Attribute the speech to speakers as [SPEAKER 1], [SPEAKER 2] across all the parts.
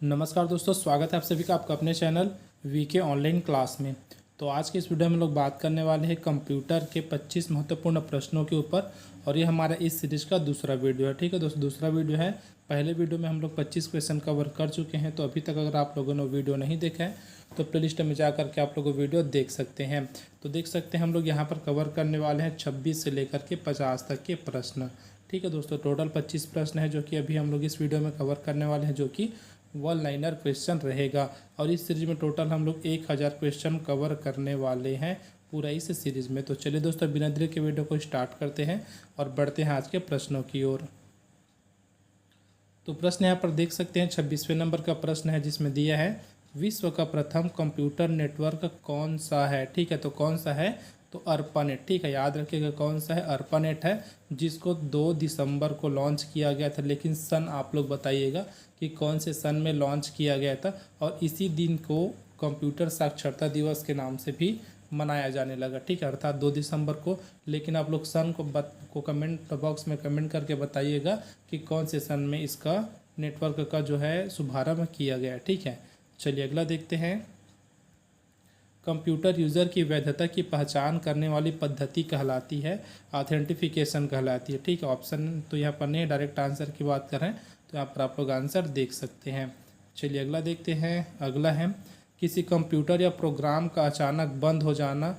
[SPEAKER 1] नमस्कार दोस्तों, स्वागत है आप सभी का आपका अपने चैनल वीके ऑनलाइन क्लास में। तो आज के इस वीडियो में हम लोग बात करने वाले हैं कंप्यूटर के 25 महत्वपूर्ण प्रश्नों के ऊपर। और ये हमारा इस सीरीज का दूसरा वीडियो है। ठीक है दोस्तों, दूसरा वीडियो है। पहले वीडियो में हम लोग 25 क्वेश्चन कवर कर चुके हैं। तो अभी तक अगर आप लोगों ने वीडियो नहीं देखा है तो प्लेलिस्ट में जा करके आप लोग वीडियो देख सकते हैं। तो देख सकते हैं हम लोग यहाँ पर कवर करने वाले हैं 26 से लेकर के 50 तक के प्रश्न। ठीक है दोस्तों, टोटल 25 प्रश्न है जो कि अभी हम लोग इस वीडियो में कवर करने वाले हैं, जो कि वन लाइनर क्वेश्चन रहेगा। और इस सीरीज में टोटल हम लोग 1000 क्वेश्चन कवर करने वाले हैं पूरा इस सीरीज में। तो चलिए दोस्तों, बिना देरी के वीडियो को स्टार्ट करते हैं और बढ़ते हैं आज के प्रश्नों की ओर। तो प्रश्न यहाँ पर देख सकते हैं 26वें नंबर का प्रश्न है, जिसमें दिया है विश्व का प्रथम कंप्यूटर नेटवर्क कौन सा है। ठीक है, तो कौन सा है? तो अर्पानेट। ठीक है, याद रखिएगा कौन सा है, अर्पानेट है, जिसको 2 दिसंबर को लॉन्च किया गया था। लेकिन सन आप लोग बताइएगा कि कौन से सन में लॉन्च किया गया था। और इसी दिन को कंप्यूटर साक्षरता दिवस के नाम से भी मनाया जाने लगा। ठीक है, अर्थात 2 दिसंबर को। लेकिन आप लोग सन को कमेंट बॉक्स में कमेंट करके बताइएगा कि कौन से सन में इसका नेटवर्क का जो है शुभारंभ किया गया है। ठीक है, चलिए अगला देखते हैं। कंप्यूटर यूज़र की वैधता की पहचान करने वाली पद्धति कहलाती है ऑथेंटिफिकेशन कहलाती है। ठीक है, ऑप्शन तो यहाँ पर नहीं, डायरेक्ट आंसर की बात करें तो यहाँ पर आप लोग आंसर देख सकते हैं। चलिए अगला देखते हैं। अगला है किसी कंप्यूटर या प्रोग्राम का अचानक बंद हो जाना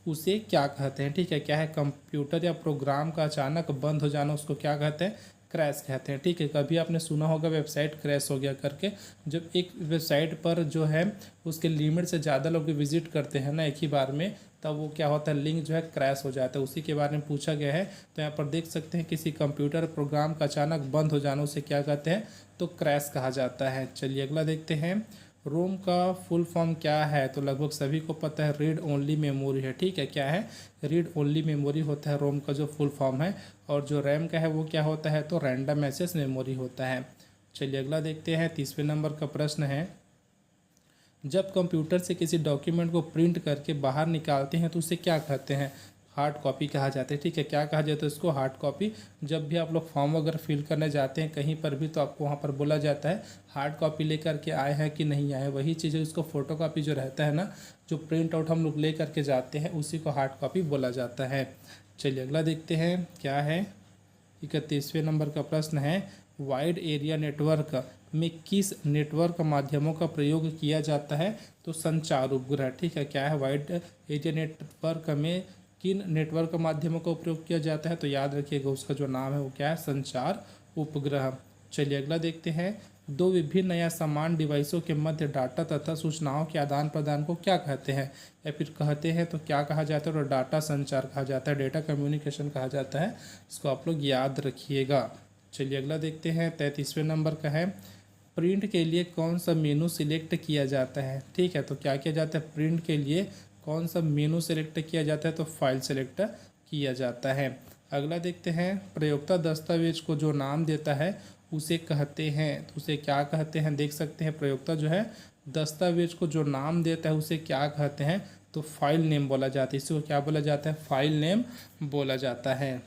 [SPEAKER 1] उसे क्या कहते हैं। ठीक है, क्या है? कंप्यूटर या प्रोग्राम का अचानक बंद हो जाना उसको क्या कहते हैं? क्रैश कहते हैं। ठीक है, कभी आपने सुना होगा वेबसाइट क्रैश हो गया करके। जब एक वेबसाइट पर जो है उसके लिमिट से ज़्यादा लोग विजिट करते हैं ना एक ही बार में, तब वो क्या होता है, लिंक जो है क्रैश हो जाता है। उसी के बारे में पूछा गया है। तो यहाँ पर देख सकते हैं किसी कंप्यूटर प्रोग्राम का अचानक बंद हो जाना उसे क्या कहते हैं? तो क्रैश कहा जाता है। चलिए अगला देखते हैं। रोम का फुल फॉर्म क्या है? तो लगभग सभी को पता है, रीड ओनली मेमोरी है। ठीक है, क्या है? रीड ओनली मेमोरी होता है रोम का जो फुल फॉर्म है। और जो रैम का है वो क्या होता है? तो रैंडम एक्सेस मेमोरी होता है। चलिए अगला देखते हैं। 30वें नंबर का प्रश्न है, जब कंप्यूटर से किसी डॉक्यूमेंट को प्रिंट करके बाहर निकालते हैं तो उसे क्या कहते हैं? हार्ड कॉपी कहा जाता है। ठीक है, क्या कहा जाता है इसको? Hard copy. जब भी आप लोग फॉर्म वगैरह फिल करने जाते हैं कहीं पर भी, तो आपको वहाँ पर बोला जाता है हार्ड कॉपी लेकर के आए हैं कि नहीं आए। वही चीज़ है, उसको फोटो कॉपी जो रहता है ना, जो प्रिंट आउट हम लोग ले करके जाते हैं, उसी को हार्ड कॉपी बोला जाता है। चलिए अगला देखते हैं क्या है। 31वें नंबर का प्रश्न है, वाइड एरिया नेटवर्क में किस नेटवर्क माध्यमों का प्रयोग किया जाता है? तो संचार उपग्रह। ठीक है, क्या है? वाइड एरिया नेटवर्क में किन नेटवर्क माध्यमों का उपयोग किया जाता है? तो याद रखिएगा उसका जो नाम है वो क्या है? संचार उपग्रह। चलिए अगला देखते हैं। दो विभिन्न या समान डिवाइसों के मध्य डाटा तथा सूचनाओं के आदान प्रदान को क्या कहते हैं? या फिर कहते हैं तो क्या कहा जाता है? तो डाटा संचार कहा जाता है, डेटा कम्युनिकेशन कहा जाता है। इसको आप लोग याद रखिएगा। चलिए अगला देखते हैं। 33वें नंबर का है, प्रिंट के लिए कौन सा मेनू सिलेक्ट किया जाता है? ठीक है, तो क्या किया जाता है? प्रिंट के लिए कौन सा मेनू सेलेक्ट किया जाता है? तो फाइल सेलेक्ट किया जाता है। अगला देखते हैं। प्रयोक्ता दस्तावेज को जो नाम देता है उसे कहते हैं, तो उसे क्या कहते हैं? देख सकते हैं, प्रयोक्ता जो है दस्तावेज को जो नाम देता है उसे क्या कहते हैं? तो फाइल नेम बोला जाता है। इसको क्या बोला जाता है? फाइल नेम बोला जाता है।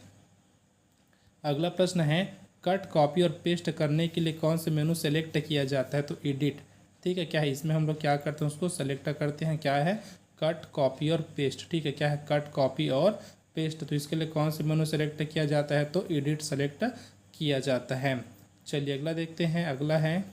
[SPEAKER 1] अगला प्रश्न है, कट कॉपी और पेस्ट करने के लिए कौन से मेनू सेलेक्ट किया जाता है? तो एडिट। ठीक है, क्या है? इसमें हम लोग क्या करते हैं? उसको सेलेक्ट करते हैं। क्या है? कट कॉपी और पेस्ट। ठीक है, क्या है? कट कॉपी और पेस्ट। तो इसके लिए कौन से मेनू सेलेक्ट किया जाता है? तो एडिट सेलेक्ट किया जाता है। चलिए अगला देखते हैं। अगला है,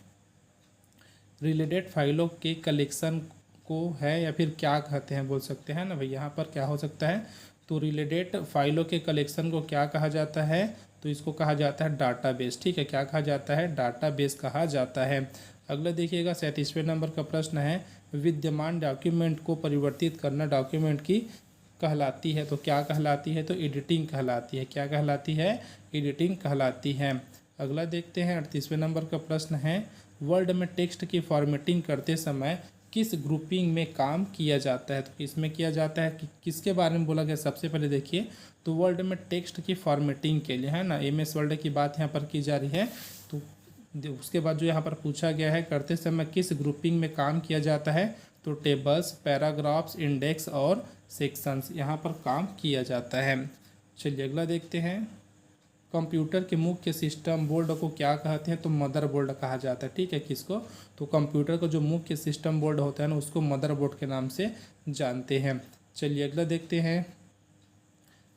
[SPEAKER 1] रिलेटेड फाइलों के कलेक्शन को है या फिर क्या कहते हैं? बोल सकते हैं ना भाई, यहाँ पर क्या हो सकता है? तो रिलेटेड फाइलों के कलेक्शन को क्या कहा जाता है? तो इसको कहा जाता है डाटाबेस। ठीक है, क्या कहा जाता है? डाटाबेस कहा जाता है। अगला देखिएगा। 37वें नंबर का प्रश्न है, विद्यमान डॉक्यूमेंट को परिवर्तित करना डॉक्यूमेंट की कहलाती है। तो क्या कहलाती है? तो एडिटिंग कहलाती है। क्या कहलाती है? एडिटिंग कहलाती है। अगला देखते हैं। 38वें नंबर का प्रश्न है, वर्ड में टेक्स्ट की फॉर्मेटिंग करते समय किस ग्रुपिंग में काम किया जाता है? तो किसमें किया जाता है? कि किसके बारे में बोला गया? सबसे पहले देखिए, तो वर्ड में टेक्स्ट की फॉर्मेटिंग के लिए है ना, MS वर्ड की बात यहाँ पर की जा रही है। तो उसके बाद जो यहाँ पर पूछा गया है, करते समय किस ग्रुपिंग में काम किया जाता है? तो टेबल्स, पैराग्राफ्स, इंडेक्स और सेक्शंस यहाँ पर काम किया जाता है। चलिए अगला देखते हैं। कंप्यूटर के मुख्य सिस्टम बोर्ड को क्या कहते हैं, तो मदरबोर्ड कहा जाता है। ठीक है, किसको, तो कंप्यूटर का जो मुख्य सिस्टम बोर्ड होता है ना उसको मदरबोर्ड के नाम से जानते हैं। चलिए अगला देखते हैं,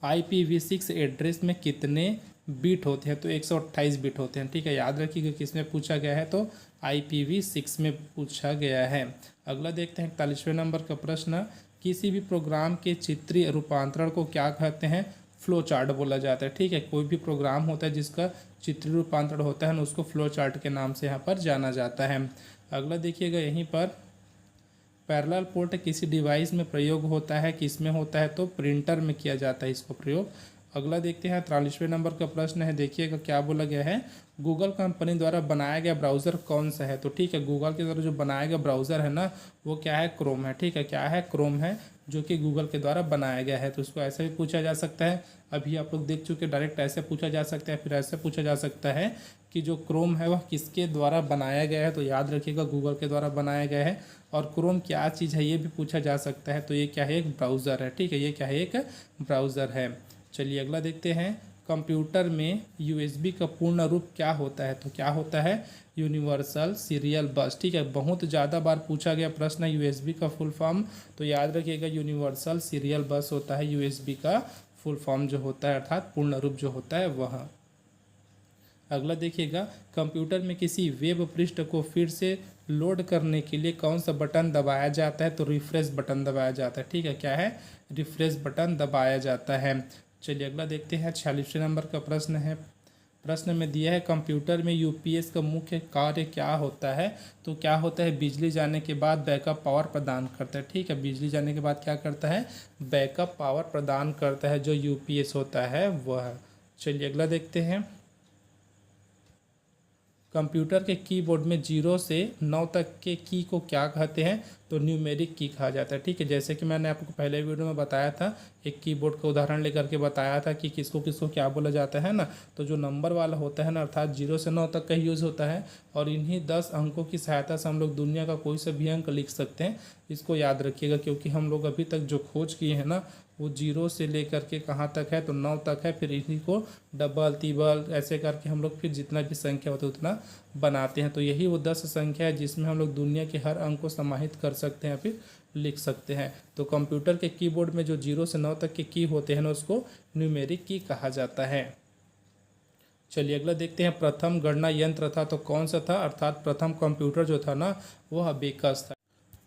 [SPEAKER 1] IPv6 एड्रेस में कितने बिट होते हैं, तो 128 बिट होते हैं। ठीक है, याद रखिएगा किसमें पूछा गया है, तो IPv6 में पूछा गया है। अगला देखते हैं 41वें नंबर का प्रश्न, किसी भी प्रोग्राम के चित्रीय रूपांतरण को क्या कहते हैं, फ्लो चार्ट बोला जाता है। ठीक है, कोई भी प्रोग्राम होता है जिसका चित्रीय रूपांतरण होता है ना उसको फ्लो चार्ट के नाम से यहाँ पर जाना जाता है। अगला देखिएगा यहीं पर, पैरेलल पोर्ट किसी डिवाइस में प्रयोग होता है, किसमें होता है, तो प्रिंटर में किया जाता है इसको प्रयोग। अगला देखते हैं 43वें नंबर का प्रश्न है, देखिएगा क्या बोला गया है, गूगल कंपनी द्वारा बनाया गया ब्राउज़र कौन सा है। तो ठीक है, गूगल के द्वारा जो बनाया गया ब्राउज़र है ना वो क्या है, क्रोम है। ठीक है, क्या है, क्रोम है, जो कि गूगल के द्वारा बनाया गया है। तो उसको ऐसे भी पूछा जा सकता है, अभी आप लोग देख चुके, डायरेक्ट ऐसे पूछा जा सकता है, फिर ऐसे पूछा जा सकता है कि जो क्रोम है वह किसके द्वारा बनाया गया है। तो याद रखिएगा गूगल के द्वारा बनाया गया है। और क्रोम क्या चीज़ है ये भी पूछा जा सकता है, तो ये क्या है, एक ब्राउज़र है। ठीक है, ये क्या है, एक ब्राउज़र है। चलिए अगला देखते हैं, कंप्यूटर में USB का पूर्ण रूप क्या होता है, तो क्या होता है, यूनिवर्सल सीरियल बस। ठीक है, बहुत ज़्यादा बार पूछा गया प्रश्न है USB का फुल फॉर्म, तो याद रखिएगा यूनिवर्सल सीरियल बस होता है USB का फुल फॉर्म जो होता है, अर्थात पूर्ण रूप जो होता है वह। अगला देखिएगा, कंप्यूटर में किसी वेब पृष्ठ को फिर से लोड करने के लिए कौन सा बटन दबाया जाता है, तो रिफ्रेश बटन दबाया जाता है। ठीक है, क्या है, रिफ्रेश बटन दबाया जाता है। चलिए अगला देखते हैं 46वें नंबर का प्रश्न है, प्रश्न में दिया है, कंप्यूटर में UPS का मुख्य कार्य क्या होता है, तो क्या होता है, बिजली जाने के बाद बैकअप पावर प्रदान करता है। ठीक है, बिजली जाने के बाद क्या करता है, बैकअप पावर प्रदान करता है, जो UPS होता है वह। चलिए अगला देखते हैं, कंप्यूटर के कीबोर्ड में 0 से 9 तक के की को क्या कहते हैं, तो न्यूमेरिक की कहा जाता है। ठीक है, जैसे कि मैंने आपको पहले वीडियो में बताया था, एक कीबोर्ड का उदाहरण लेकर के बताया था कि किसको किसको क्या बोला जाता है ना, तो जो नंबर वाला होता है ना, अर्थात 0 से 9 तक का यूज़ होता है। और इन्हीं 10 अंकों की सहायता से हम लोग दुनिया का कोई सा भी अंक लिख सकते हैं, इसको याद रखिएगा, क्योंकि हम लोग अभी तक जो खोज किए हैं ना वो 0 से लेकर के कहाँ तक है, तो 9 तक है। फिर इन्हीं को डबल तिबल ऐसे करके हम लोग फिर जितना भी संख्या होता है उतना बनाते हैं। तो यही वो 10 संख्या है जिसमें हम लोग दुनिया के हर अंक को समाहित कर सकते हैं, फिर लिख सकते हैं। तो कंप्यूटर के कीबोर्ड में जो 0 से 9 तक के की होते हैं ना उसको न्यूमेरिक की कहा जाता है। चलिए अगला देखते हैं, प्रथम गणना यंत्र था तो कौन सा था, अर्थात प्रथम कंप्यूटर जो था ना वह अबेकस था।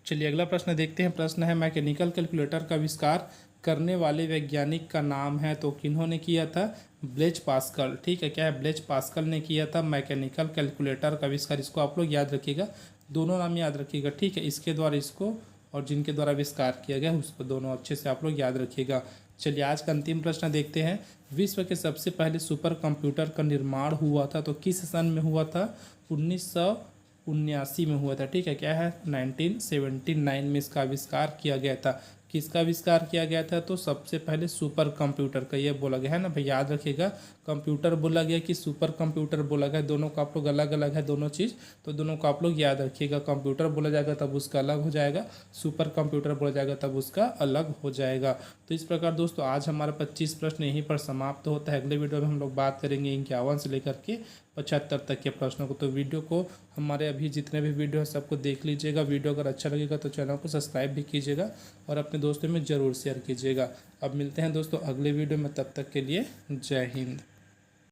[SPEAKER 1] चलिए अगला प्रश्न देखते हैं, प्रश्न है, मैकेनिकल कैलकुलेटर का आविष्कार करने वाले वैज्ञानिक का नाम है, तो किन्होंने किया था, ब्लेज पास्कल। ठीक है, क्या है, ब्लेज पास्कल ने किया था मैकेनिकल कैलकुलेटर का आविष्कार। इसको आप लोग याद रखिएगा, दोनों नाम याद रखिएगा। ठीक है, इसके द्वारा इसको और जिनके द्वारा आविष्कार किया गया उसको दोनों अच्छे से आप लोग याद रखिएगा। चलिए आज का अंतिम प्रश्न देखते हैं, विश्व के सबसे पहले सुपर कंप्यूटर का निर्माण हुआ था, तो किस सन में हुआ था, 1979 में हुआ था। ठीक है, क्या है, 1979 में इसका आविष्कार किया गया था। किसका आविष्कार किया गया था, तो सबसे पहले सुपर कंप्यूटर का ये बोला गया है ना भाई, याद रखिएगा, कंप्यूटर बोला गया कि सुपर कंप्यूटर बोला गया, दोनों का आप लोग अलग अलग है दोनों चीज़, तो दोनों को आप लोग याद रखिएगा। कंप्यूटर बोला जाएगा तब उसका अलग हो जाएगा, सुपर कंप्यूटर बोला जाएगा तब उसका अलग हो जाएगा। तो इस प्रकार दोस्तों आज हमारा 25 प्रश्न यहीं पर समाप्त होता है। अगले वीडियो में हम लोग बात करेंगे 51 से लेकर के 75 तक के प्रश्नों को। तो वीडियो को हमारे अभी जितने भी वीडियो है सबको देख लीजिएगा। वीडियो अगर अच्छा लगेगा तो चैनल को सब्सक्राइब भी कीजिएगा और अपने दोस्तों में ज़रूर शेयर कीजिएगा। अब मिलते हैं दोस्तों अगले वीडियो में, तब तक के लिए जय हिंद।